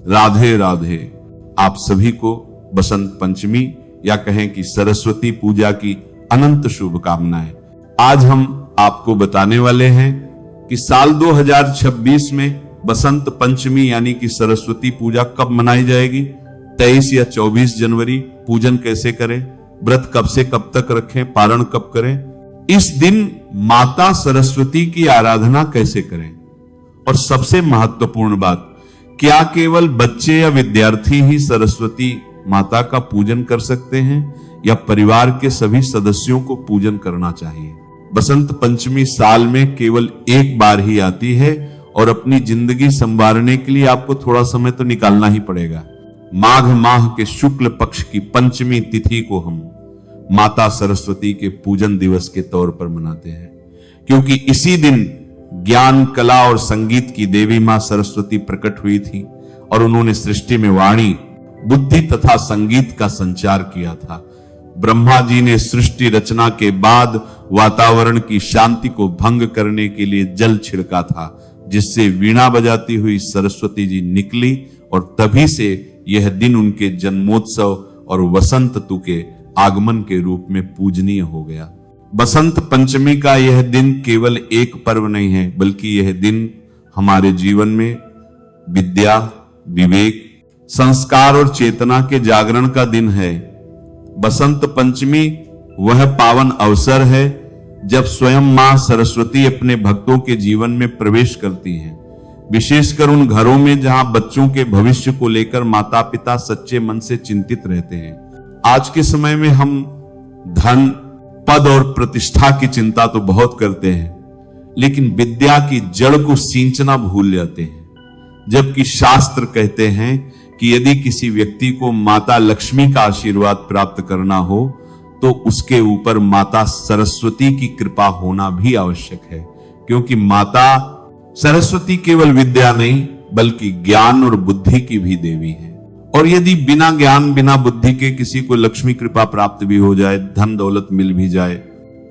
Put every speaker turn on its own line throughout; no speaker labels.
राधे राधे। आप सभी को बसंत पंचमी या कहें कि सरस्वती पूजा की अनंत शुभकामनाएं। आज हम आपको बताने वाले हैं कि साल 2026 में बसंत पंचमी यानी कि सरस्वती पूजा कब मनाई जाएगी। 23 या 24 जनवरी। पूजन कैसे करें, व्रत कब से कब तक रखें, पारण कब करें, इस दिन माता सरस्वती की आराधना कैसे करें, और सबसे महत्वपूर्ण बात, क्या केवल बच्चे या विद्यार्थी ही सरस्वती माता का पूजन कर सकते हैं या परिवार के सभी सदस्यों को पूजन करना चाहिए। बसंत पंचमी साल में केवल एक बार ही आती है और अपनी जिंदगी संवारने के लिए आपको थोड़ा समय तो निकालना ही पड़ेगा। माघ माह के शुक्ल पक्ष की पंचमी तिथि को हम माता सरस्वती के पूजन दिवस के तौर पर मनाते हैं, क्योंकि इसी दिन ज्ञान, कला और संगीत की देवी मां सरस्वती प्रकट हुई थी और उन्होंने सृष्टि में वाणी, बुद्धि तथा संगीत का संचार किया था। ब्रह्मा जी ने सृष्टि रचना के बाद वातावरण की शांति को भंग करने के लिए जल छिड़का था, जिससे वीणा बजाती हुई सरस्वती जी निकली और तभी से यह दिन उनके जन्मोत्सव और वसंत ऋतु के आगमन के रूप में पूजनीय हो गया। बसंत पंचमी का यह दिन केवल एक पर्व नहीं है, बल्कि यह दिन हमारे जीवन में विद्या, विवेक, संस्कार और चेतना के जागरण का दिन है। बसंत पंचमी वह पावन अवसर है जब स्वयं मां सरस्वती अपने भक्तों के जीवन में प्रवेश करती हैं, विशेषकर उन घरों में जहां बच्चों के भविष्य को लेकर माता पिता सच्चे मन से चिंतित रहते हैं। आज के समय में हम धन, पद और प्रतिष्ठा की चिंता तो बहुत करते हैं, लेकिन विद्या की जड़ को सींचना भूल जाते हैं। जबकि शास्त्र कहते हैं कि यदि किसी व्यक्ति को माता लक्ष्मी का आशीर्वाद प्राप्त करना हो तो उसके ऊपर माता सरस्वती की कृपा होना भी आवश्यक है, क्योंकि माता सरस्वती केवल विद्या नहीं बल्कि ज्ञान और बुद्धि की भी देवी है। और यदि बिना ज्ञान, बिना बुद्धि के किसी को लक्ष्मी कृपा प्राप्त भी हो जाए, धन दौलत मिल भी जाए,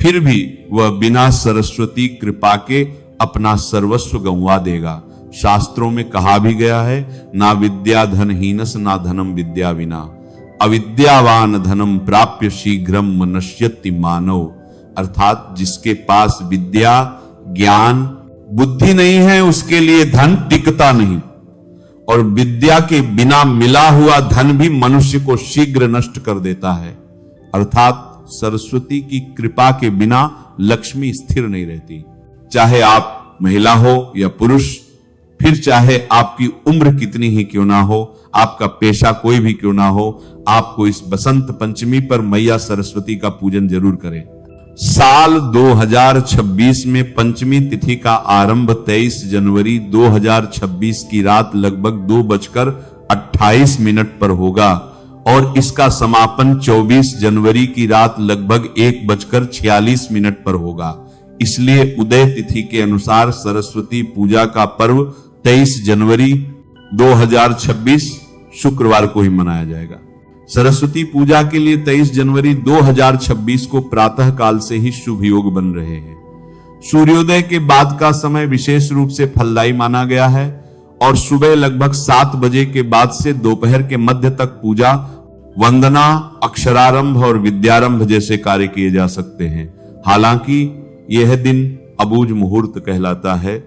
फिर भी वह बिना सरस्वती कृपा के अपना सर्वस्व गंवा देगा। शास्त्रों में कहा भी गया है, ना विद्या धन हीनस ना धनम विद्या विना, अविद्यावान धनम प्राप्य शीघ्रम मनश्यति मानव। अर्थात जिसके पास विद्या, ज्ञान, बुद्धि नहीं है उसके लिए धन टिकता नहीं, और विद्या के बिना मिला हुआ धन भी मनुष्य को शीघ्र नष्ट कर देता है। अर्थात सरस्वती की कृपा के बिना लक्ष्मी स्थिर नहीं रहती। चाहे आप महिला हो या पुरुष, फिर चाहे आपकी उम्र कितनी ही क्यों ना हो, आपका पेशा कोई भी क्यों ना हो, आपको इस बसंत पंचमी पर मैया सरस्वती का पूजन जरूर करें। साल 2026 में पंचमी तिथि का आरंभ 23 जनवरी 2026 की रात लगभग 2:28 पर होगा और इसका समापन 24 जनवरी की रात लगभग 1:46 पर होगा। इसलिए उदय तिथि के अनुसार सरस्वती पूजा का पर्व 23 जनवरी 2026 शुक्रवार को ही मनाया जाएगा। सरस्वती पूजा के लिए 23 जनवरी 2026 को प्रातः काल से ही शुभ योग बन रहे हैं। सूर्योदय के बाद का समय विशेष रूप से फलदायी माना गया है और सुबह लगभग 7 बजे के बाद से दोपहर के मध्य तक पूजा, वंदना, अक्षरारंभ और विद्यारंभ जैसे कार्य किए जा सकते हैं। हालांकि यह दिन अबूझ मुहूर्त कहलाता है,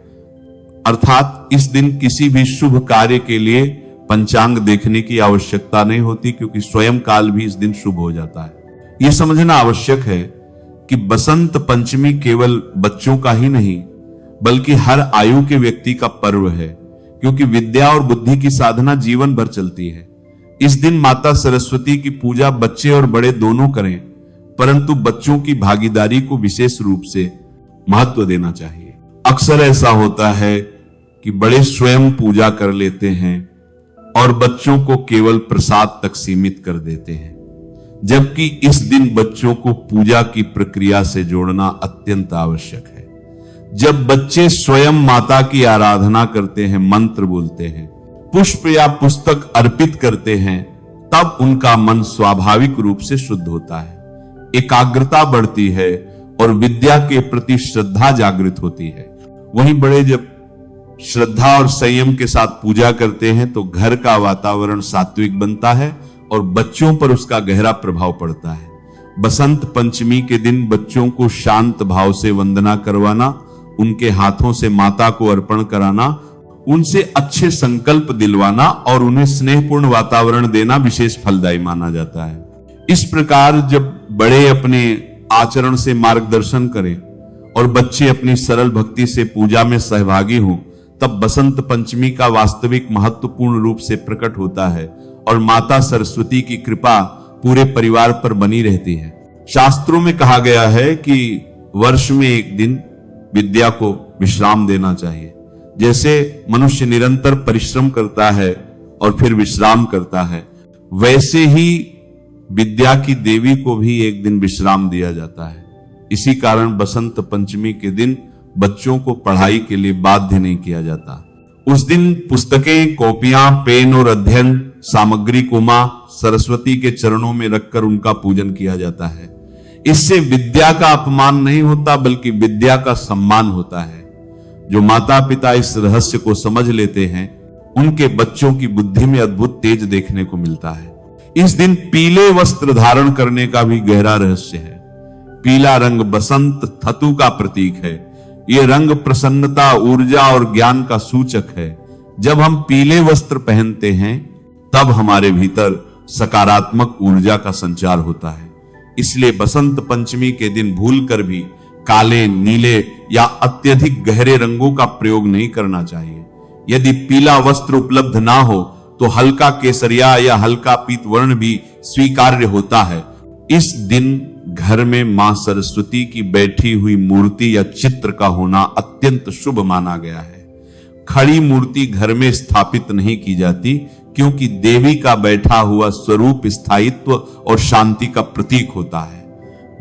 अर्थात इस दिन किसी भी शुभ कार्य के लिए पंचांग देखने की आवश्यकता नहीं होती, क्योंकि स्वयं काल भी इस दिन शुभ हो जाता है। यह समझना आवश्यक है कि बसंत पंचमी केवल बच्चों का ही नहीं बल्कि हर आयु के व्यक्ति का पर्व है, क्योंकि विद्या और बुद्धि की साधना जीवन भर चलती है। इस दिन माता सरस्वती की पूजा बच्चे और बड़े दोनों करें, परंतु बच्चों की भागीदारी को विशेष रूप से महत्व देना चाहिए। अक्सर ऐसा होता है कि बड़े स्वयं पूजा कर लेते हैं और बच्चों को केवल प्रसाद तक सीमित कर देते हैं, जबकि इस दिन बच्चों को पूजा की प्रक्रिया से जोड़ना अत्यंत आवश्यक है। जब बच्चे स्वयं माता की आराधना करते हैं, मंत्र बोलते हैं, पुष्प या पुस्तक अर्पित करते हैं, तब उनका मन स्वाभाविक रूप से शुद्ध होता है, एकाग्रता बढ़ती है और विद्या के प्रति श्रद्धा जागृत होती है। वहीं बड़े जब श्रद्धा और संयम के साथ पूजा करते हैं तो घर का वातावरण सात्विक बनता है और बच्चों पर उसका गहरा प्रभाव पड़ता है। बसंत पंचमी के दिन बच्चों को शांत भाव से वंदना करवाना, उनके हाथों से माता को अर्पण कराना, उनसे अच्छे संकल्प दिलवाना और उन्हें स्नेहपूर्ण वातावरण देना विशेष फलदायी माना जाता है। इस प्रकार जब बड़े अपने आचरण से मार्गदर्शन करें और बच्चे अपनी सरल भक्ति से पूजा में सहभागी हों, तब बसंत पंचमी का वास्तविक महत्व पूर्ण रूप से प्रकट होता है और माता सरस्वती की कृपा पूरे परिवार पर बनी रहती है। शास्त्रों में कहा गया है कि वर्ष में एक दिन विद्या को विश्राम देना चाहिए। जैसे मनुष्य निरंतर परिश्रम करता है और फिर विश्राम करता है, वैसे ही विद्या की देवी को भी एक दिन विश्राम दिया जाता है। इसी कारण बसंत पंचमी के दिन बच्चों को पढ़ाई के लिए बाध्य नहीं किया जाता। उस दिन पुस्तकें, कॉपियां, पेन और अध्ययन सामग्री को मां सरस्वती के चरणों में रखकर उनका पूजन किया जाता है। इससे विद्या का अपमान नहीं होता बल्कि विद्या का सम्मान होता है। जो माता पिता इस रहस्य को समझ लेते हैं, उनके बच्चों की बुद्धि में अद्भुत तेज देखने को मिलता है। इस दिन पीले वस्त्र धारण करने का भी गहरा रहस्य है। पीला रंग बसंत धतु का प्रतीक है। यह रंग प्रसन्नता, ऊर्जा और ज्ञान का सूचक है। जब हम पीले वस्त्र पहनते हैं तब हमारे भीतर सकारात्मक ऊर्जा का संचार होता है। इसलिए बसंत पंचमी के दिन भूलकर भी काले, नीले या अत्यधिक गहरे रंगों का प्रयोग नहीं करना चाहिए। यदि पीला वस्त्र उपलब्ध ना हो तो हल्का केसरिया या हल्का पीत वर्ण भी स्वीकार्य होता है। इस दिन घर में मां सरस्वती की बैठी हुई मूर्ति या चित्र का होना अत्यंत शुभ माना गया है। खड़ी मूर्ति घर में स्थापित नहीं की जाती क्योंकि देवी का बैठा हुआ स्वरूप स्थायित्व और शांति का प्रतीक होता है।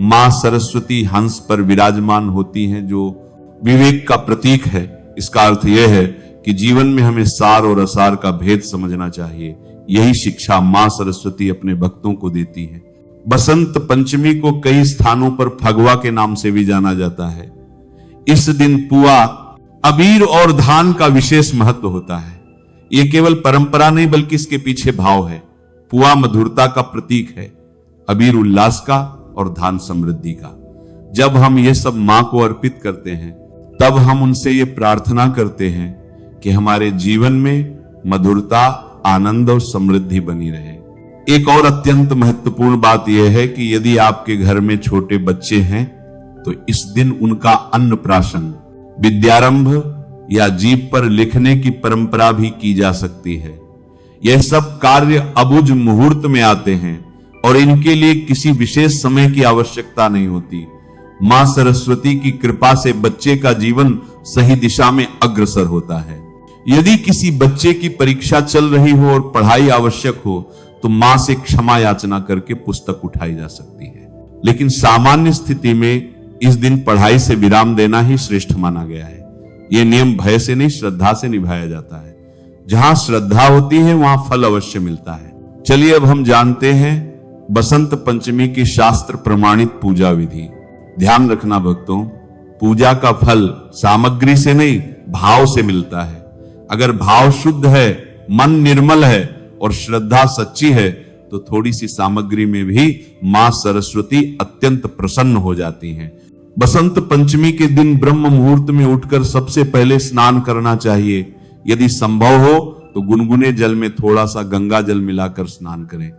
मां सरस्वती हंस पर विराजमान होती हैं, जो विवेक का प्रतीक है। इसका अर्थ यह है कि जीवन में हमें सार और असार का भेद समझना चाहिए। यही शिक्षा मां सरस्वती अपने भक्तों को देती है। बसंत पंचमी को कई स्थानों पर फगवा के नाम से भी जाना जाता है। इस दिन पुआ, अबीर और धान का विशेष महत्व होता है। यह केवल परंपरा नहीं बल्कि इसके पीछे भाव है। पुआ मधुरता का प्रतीक है, अबीर उल्लास का और धान समृद्धि का। जब हम ये सब मां को अर्पित करते हैं तब हम उनसे ये प्रार्थना करते हैं कि हमारे जीवन में मधुरता, आनंद और समृद्धि बनी रहे। एक और अत्यंत महत्वपूर्ण बात यह है कि यदि आपके घर में छोटे बच्चे हैं तो इस दिन उनका अन्नप्राशन, विद्यारंभ या जीभ पर लिखने की परंपरा भी की जा सकती है। यह सब कार्य अबुझ मुहूर्त में आते हैं और इनके लिए किसी विशेष समय की आवश्यकता नहीं होती। मां सरस्वती की कृपा से बच्चे का जीवन सही दिशा में अग्रसर होता है। यदि किसी बच्चे की परीक्षा चल रही हो और पढ़ाई आवश्यक हो तो मां से क्षमा याचना करके पुस्तक उठाई जा सकती है। लेकिन सामान्य स्थिति में इस दिन पढ़ाई से विराम देना ही श्रेष्ठ माना गया है। यह नियम भय से नहीं, श्रद्धा से निभाया जाता है। जहां श्रद्धा होती है वहां फल अवश्य मिलता है। चलिए अब हम जानते हैं बसंत पंचमी की शास्त्र प्रमाणित पूजा विधि। ध्यान रखना भक्तों, पूजा का फल सामग्री से नहीं, भाव से मिलता है। अगर भाव शुद्ध है, मन निर्मल है और श्रद्धा सच्ची है तो थोड़ी सी सामग्री में भी मां सरस्वती अत्यंत प्रसन्न हो जाती हैं। बसंत पंचमी के दिन ब्रह्म मुहूर्त में उठकर सबसे पहले स्नान करना चाहिए। यदि संभव हो तो गुनगुने जल में थोड़ा सा गंगा जल मिलाकर स्नान करें।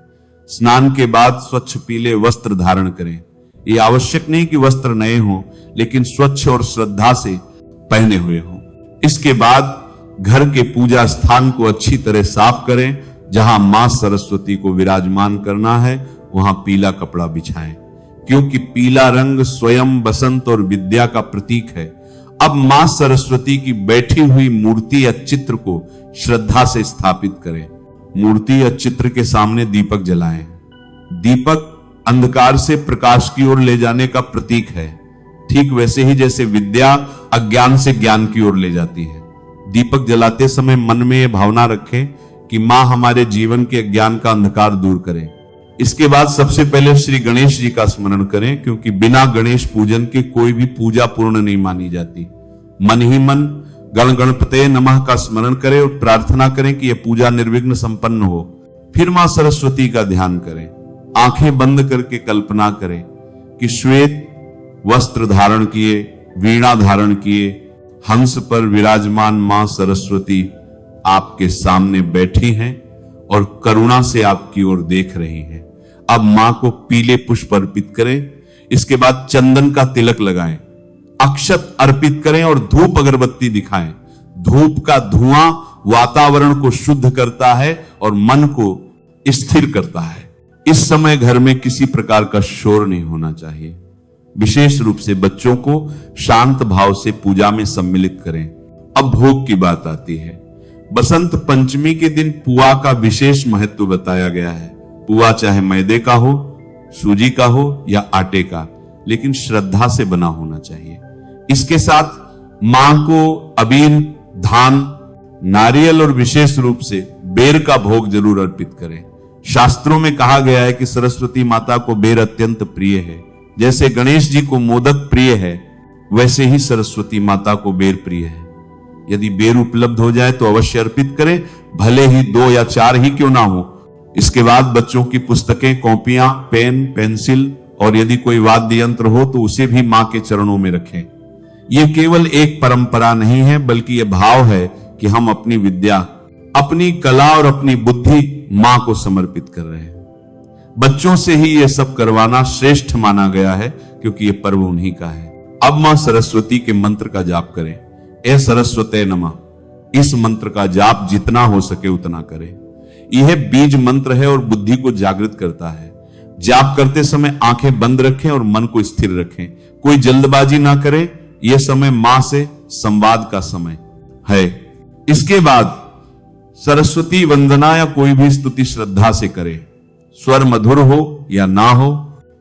स्नान के बाद स्वच्छ पीले वस्त्र धारण करें। ये आवश्यक नहीं कि वस्त्र नए हों, लेकिन स्वच्छ और श्रद्धा से पहने हुए हों। इसके बाद घर के पूजा स्थान को अच्छी तरह साफ करें। जहां मां सरस्वती को विराजमान करना है वहां पीला कपड़ा बिछाएं, क्योंकि पीला रंग स्वयं बसंत और विद्या का प्रतीक है। अब मां सरस्वती की बैठी हुई मूर्ति या चित्र को श्रद्धा से स्थापित करें। मूर्ति या चित्र के सामने दीपक जलाएं। दीपक अंधकार से प्रकाश की ओर ले जाने का प्रतीक है, ठीक वैसे ही जैसे विद्या अज्ञान से ज्ञान की ओर ले जाती है। दीपक जलाते समय मन में यह भावना रखें कि मां हमारे जीवन के अज्ञान का अंधकार दूर करे। इसके बाद सबसे पहले श्री गणेश जी का स्मरण करें, क्योंकि बिना गणेश पूजन के कोई भी पूजा पूर्ण नहीं मानी जाती। मन ही मन गण गणपते नमः का स्मरण करें और प्रार्थना करें कि यह पूजा निर्विघ्न संपन्न हो। फिर मां सरस्वती का ध्यान करें। आंखें बंद करके कल्पना करें कि श्वेत वस्त्र धारण किए, वीणा धारण किए, हंस पर विराजमान मां सरस्वती आपके सामने बैठी हैं और करुणा से आपकी ओर देख रही हैं। अब मां को पीले पुष्प अर्पित करें। इसके बाद चंदन का तिलक लगाएं, अक्षत अर्पित करें और धूप अगरबत्ती दिखाएं। धूप का धुआं वातावरण को शुद्ध करता है और मन को स्थिर करता है। इस समय घर में किसी प्रकार का शोर नहीं होना चाहिए। विशेष रूप से बच्चों को शांत भाव से पूजा में सम्मिलित करें। अब भोग की बात आती है। बसंत पंचमी के दिन पुआ का विशेष महत्व बताया गया है। पुआ चाहे मैदे का हो, सूजी का हो या आटे का, लेकिन श्रद्धा से बना होना चाहिए। इसके साथ मां को अबीर, धान, नारियल और विशेष रूप से बेर का भोग जरूर अर्पित करें। शास्त्रों में कहा गया है कि सरस्वती माता को बेर अत्यंत प्रिय है। जैसे गणेश जी को मोदक प्रिय है, वैसे ही सरस्वती माता को बेर प्रिय है। यदि बेर उपलब्ध हो जाए तो अवश्य अर्पित करें, भले ही 2 या 4 ही क्यों ना हो। इसके बाद बच्चों की पुस्तकें, कॉपियां, पेन, पेंसिल और यदि कोई वाद्य यंत्र हो तो उसे भी मां के चरणों में रखें। यह केवल एक परंपरा नहीं है, बल्कि यह भाव है कि हम अपनी विद्या, अपनी कला और अपनी बुद्धि मां को समर्पित कर रहे हैं। बच्चों से ही यह सब करवाना श्रेष्ठ माना गया है, क्योंकि यह पर्व उन्हीं का है। अब मां सरस्वती के मंत्र का जाप करें। ए सरस्वते नमः। इस मंत्र का जाप जितना हो सके उतना करें। यह बीज मंत्र है और बुद्धि को जागृत करता है। जाप करते समय आंखें बंद रखें और मन को स्थिर रखें। कोई जल्दबाजी ना करें। यह समय मां से संवाद का समय है। इसके बाद सरस्वती वंदना या कोई भी स्तुति श्रद्धा से करें। स्वर मधुर हो या ना हो,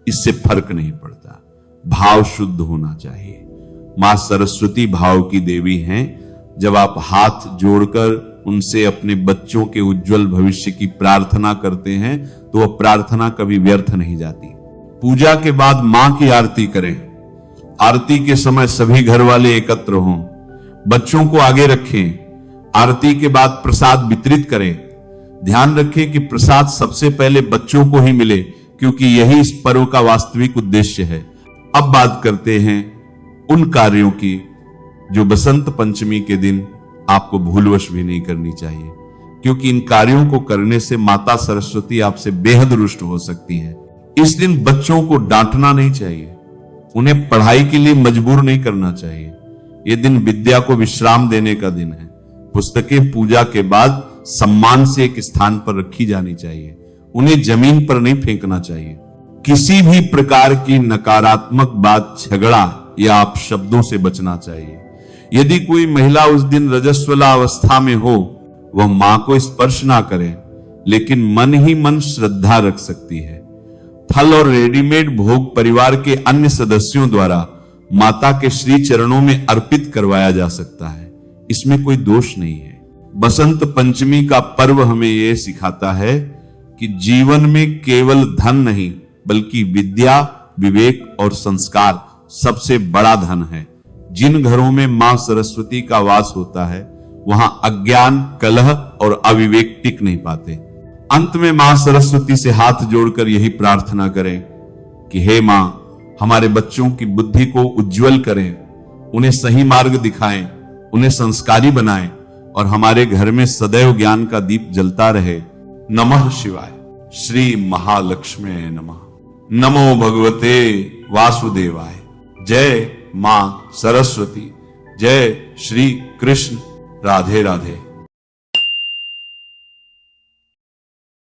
इससे फर्क नहीं पड़ता। भाव शुद्ध होना चाहिए। मां सरस्वती भाव की देवी हैं। जब आप हाथ जोड़कर उनसे अपने बच्चों के उज्जवल भविष्य की प्रार्थना करते हैं तो वह प्रार्थना कभी व्यर्थ नहीं जाती। पूजा के बाद मां की आरती करें। आरती के समय सभी घर वाले एकत्र हों। बच्चों को आगे रखें। आरती के बाद प्रसाद वितरित करें। ध्यान रखें कि प्रसाद सबसे पहले बच्चों को ही मिले, क्योंकि यही इस पर्व का वास्तविक उद्देश्य है। अब बात करते हैं उन कार्यों की जो बसंत पंचमी के दिन आपको भूलवश भी नहीं करनी चाहिए, क्योंकि इन कार्यों को करने से माता सरस्वती आपसे बेहद रुष्ट हो सकती है। इस दिन बच्चों को डांटना नहीं चाहिए, उन्हें पढ़ाई के लिए मजबूर नहीं करना चाहिए। यह दिन विद्या को विश्राम देने का दिन है। पुस्तकें पूजा के बाद सम्मान से एक स्थान पर रखी जानी चाहिए। उन्हें जमीन पर नहीं फेंकना चाहिए। किसी भी प्रकार की नकारात्मक बात, झगड़ा या आप शब्दों से बचना चाहिए। यदि कोई महिला उस दिन रजस्वला अवस्था में हो, वह मां को स्पर्श ना करे, लेकिन मन ही मन श्रद्धा रख सकती है। फल और रेडीमेड भोग परिवार के अन्य सदस्यों द्वारा माता के श्री चरणों में अर्पित करवाया जा सकता है। इसमें कोई दोष नहीं है। बसंत पंचमी का पर्व हमें यह सिखाता है कि जीवन में केवल धन नहीं, बल्कि विद्या, विवेक और संस्कार सबसे बड़ा धन है। जिन घरों में मां सरस्वती का वास होता है, वहां अज्ञान, कलह और अविवेक टिक नहीं पाते। अंत में मां सरस्वती से हाथ जोड़कर यही प्रार्थना करें कि हे मां, हमारे बच्चों की बुद्धि को उज्जवल करें, उन्हें सही मार्ग दिखाएं, उन्हें संस्कारी बनाएं और हमारे घर में सदैव ज्ञान का दीप जलता रहे। नमः शिवाय। श्री महालक्ष्मी नमः। नमो भगवते वासुदेवाय। जय मां सरस्वती। जय श्री कृष्ण। राधे राधे।